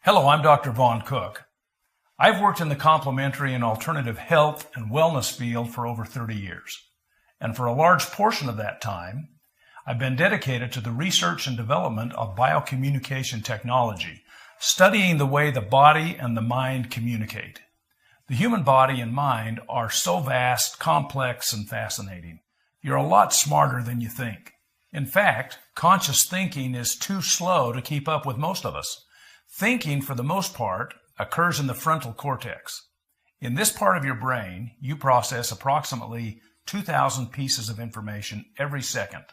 Hello, I'm Dr. Vaughn Cook. I've worked in the complementary and alternative health and wellness field for over 30 years. And for a large portion of that time, I've been dedicated to the research and development of biocommunication technology, studying the way the body and the mind communicate. The human body and mind are so vast, complex, and fascinating. You're a lot smarter than you think. In fact, conscious thinking is too slow to keep up with most of us. Thinking, for the most part, occurs in the frontal cortex. In this part of your brain, you process approximately 2,000 pieces of information every second.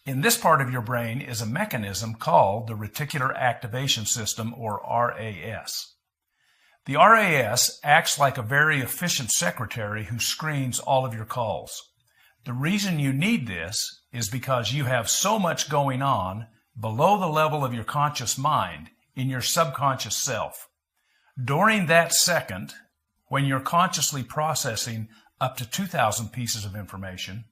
In this part of your brain is a mechanism called the reticular activation system, or RAS. The RAS acts like a very efficient secretary who screens all of your calls. The reason you need this is because you have so much going on below the level of your conscious mind, in your subconscious self. During that second, when you're consciously processing up to 2,000 pieces of information,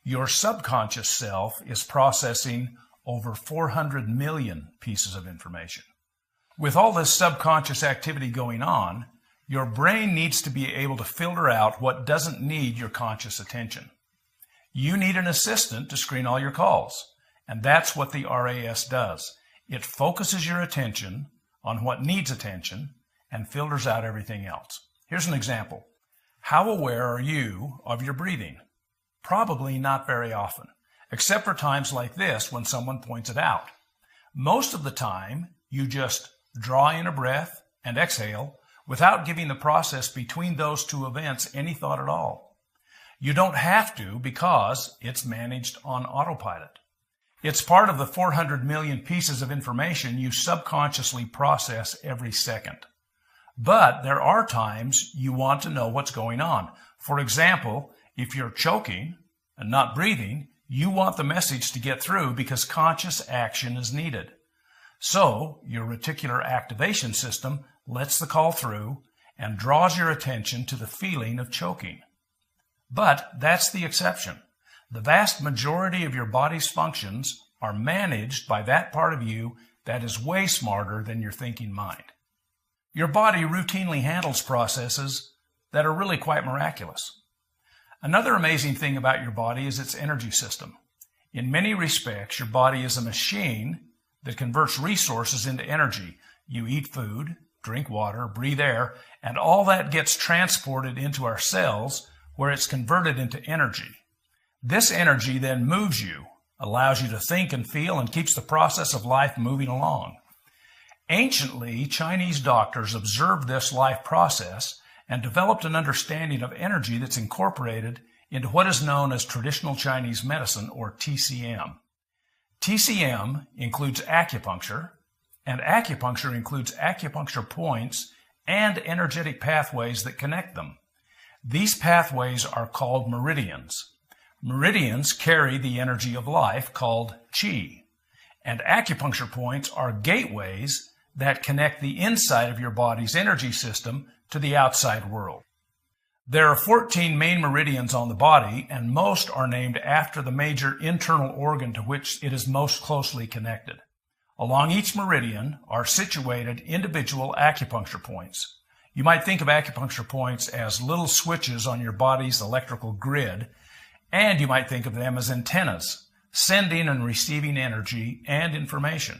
your subconscious self is processing over 400 million pieces of information. With all this subconscious activity going on, your brain needs to be able to filter out what doesn't need your conscious attention. You need an assistant to screen all your calls, and that's what the RAS does. It focuses your attention on what needs attention and filters out everything else. Here's an example. How aware are you of your breathing? Probably not very often, except for times like this when someone points it out. Most of the time, you just draw in a breath and exhale without giving the process between those two events any thought at all. You don't have to because it's managed on autopilot. It's part of the 400 million pieces of information you subconsciously process every second. But there are times you want to know what's going on. For example, if you're choking and not breathing, you want the message to get through because conscious action is needed. So your reticular activation system lets the call through and draws your attention to the feeling of choking. But that's the exception. The vast majority of your body's functions are managed by that part of you that is way smarter than your thinking mind. Your body routinely handles processes that are really quite miraculous. Another amazing thing about your body is its energy system. In many respects, your body is a machine that converts resources into energy. You eat food, drink water, breathe air, and all that gets transported into our cells where it's converted into energy. This energy then moves you, allows you to think and feel, and keeps the process of life moving along. Anciently, Chinese doctors observed this life process and developed an understanding of energy that's incorporated into what is known as traditional Chinese medicine, or TCM. TCM includes acupuncture, and acupuncture includes acupuncture points and energetic pathways that connect them. These pathways are called meridians. Meridians carry the energy of life, called qi, and acupuncture points are gateways that connect the inside of your body's energy system to the outside world. There are 14 main meridians on the body, and most are named after the major internal organ to which it is most closely connected. Along each meridian are situated individual acupuncture points. You might think of acupuncture points as little switches on your body's electrical grid, and you might think of them as antennas, sending and receiving energy and information.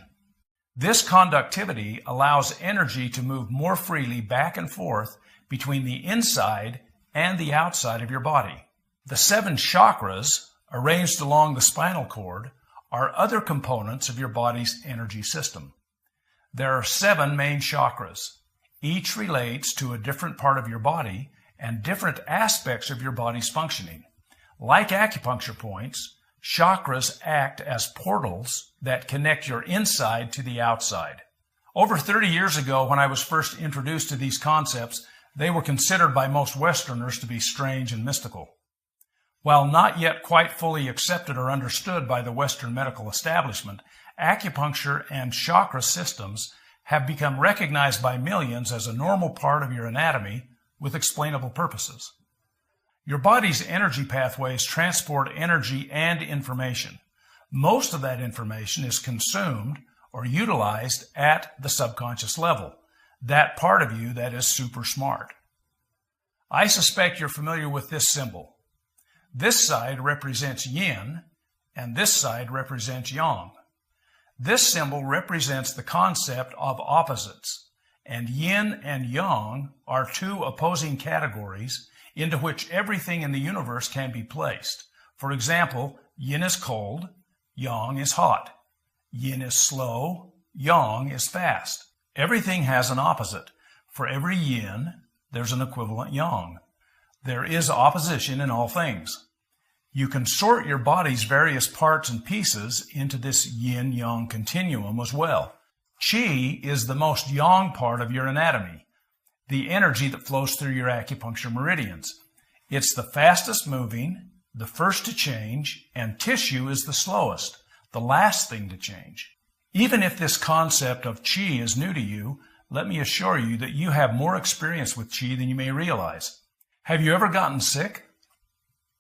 This conductivity allows energy to move more freely back and forth between the inside and the outside of your body. The 7 chakras, arranged along the spinal cord, are other components of your body's energy system. There are 7 main chakras. Each relates to a different part of your body and different aspects of your body's functioning. Like acupuncture points, chakras act as portals that connect your inside to the outside. Over 30 years ago, when I was first introduced to these concepts, they were considered by most Westerners to be strange and mystical. While not yet quite fully accepted or understood by the Western medical establishment, acupuncture and chakra systems have become recognized by millions as a normal part of your anatomy with explainable purposes. Your body's energy pathways transport energy and information. Most of that information is consumed or utilized at the subconscious level, that part of you that is super smart. I suspect you're familiar with this symbol. This side represents yin, and this side represents yang. This symbol represents the concept of opposites, and yin and yang are two opposing categories into which everything in the universe can be placed. For example, yin is cold, yang is hot. Yin is slow, yang is fast. Everything has an opposite. For every yin, there's an equivalent yang. There is opposition in all things. You can sort your body's various parts and pieces into this yin-yang continuum as well. Qi is the most yang part of your anatomy, the energy that flows through your acupuncture meridians. It's the fastest moving, the first to change, and tissue is the slowest, the last thing to change. Even if this concept of Qi is new to you, let me assure you that you have more experience with Qi than you may realize. Have you ever gotten sick?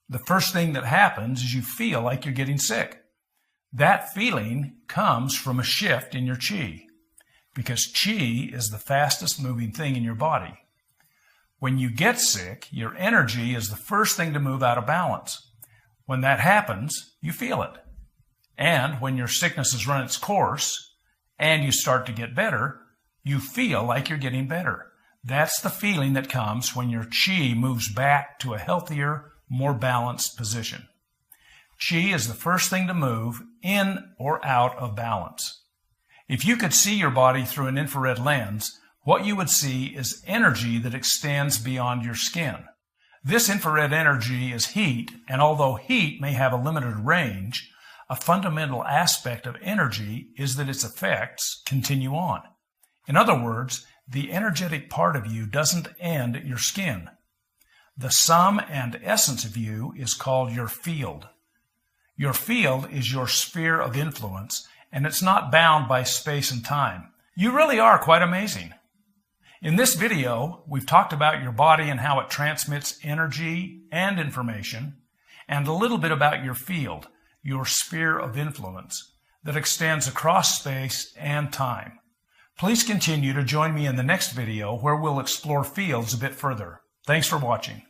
The first thing that happens is you feel like you're getting sick. That feeling comes from a shift in your Qi, because Qi is the fastest moving thing in your body. When you get sick, your energy is the first thing to move out of balance. When that happens, you feel it. And when your sickness has run its course and you start to get better, you feel like you're getting better. That's the feeling that comes when your Qi moves back to a healthier, more balanced position. Qi is the first thing to move in or out of balance. If you could see your body through an infrared lens, what you would see is energy that extends beyond your skin. This infrared energy is heat, and although heat may have a limited range, a fundamental aspect of energy is that its effects continue on. In other words, the energetic part of you doesn't end at your skin. The sum and essence of you is called your field. Your field is your sphere of influence, and it's not bound by space and time. You really are quite amazing. In this video, we've talked about your body and how it transmits energy and information, and a little bit about your field, your sphere of influence, that extends across space and time. Please continue to join me in the next video where we'll explore fields a bit further. Thanks for watching.